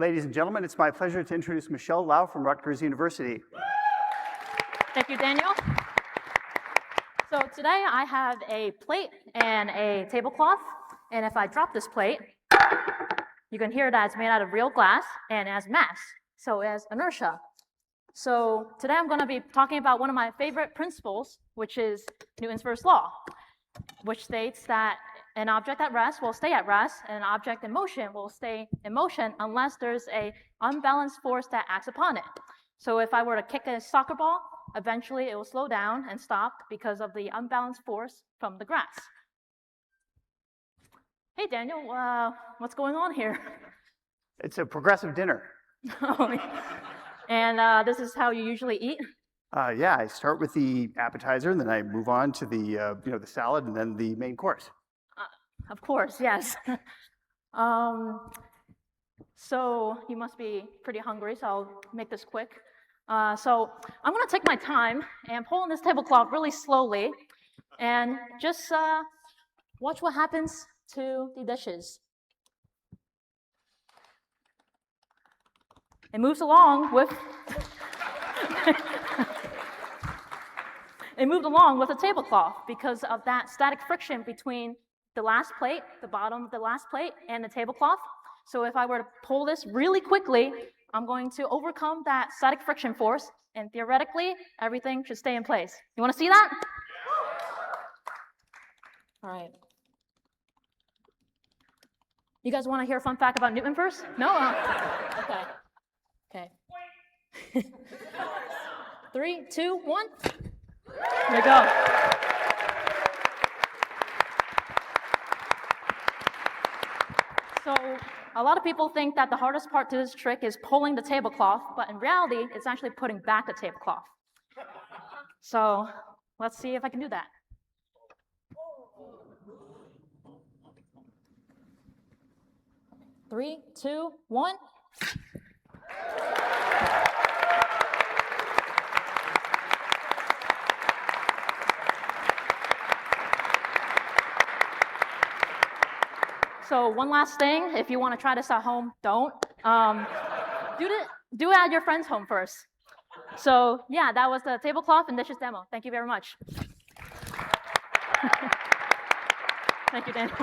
Ladies and gentlemen, it's my pleasure to introduce Michelle Lau from Rutgers University. Thank you, Daniel. So today I have a plate and a tablecloth, and if I drop this plate, you can hear that it's made out of real glass and it has mass, so it has inertia. So today I'm going to be talking about one of my favorite principles, which is Newton's first law, which states that an object at rest will stay at rest, and an object in motion will stay in motion unless there's an unbalanced force that acts upon it. So if I were to kick a soccer ball, eventually it will slow down and stop because of the unbalanced force from the grass. Hey, Daniel, what's going on here? It's a progressive dinner. And this is how you usually eat? Yeah, I start with the appetizer, and then I move on to the the salad, and then the main course. Of course, yes. So you must be pretty hungry, so I'll make this quick. So I'm going to take my time and pull on this tablecloth really slowly, and just watch what happens to the dishes. It moves along with it moved along with the tablecloth because of that static friction between the last plate, the bottom of the last plate, and the tablecloth. So if I were to pull this really quickly, I'm going to overcome that static friction force, and theoretically, everything should stay in place. You want to see that? All right. You guys want to hear a fun fact about Newton first? No? Okay. Okay. 3, 2, 1. There you go. So a lot of people think that the hardest part to this trick is pulling the tablecloth, but in reality, it's actually putting back the tablecloth. So let's see if I can do that. Three, two, one. So one last thing, if you want to try this at home, don't. Do it at your friend's home first. So yeah, that was the tablecloth and dishes demo. Thank you very much. Thank you, Daniel.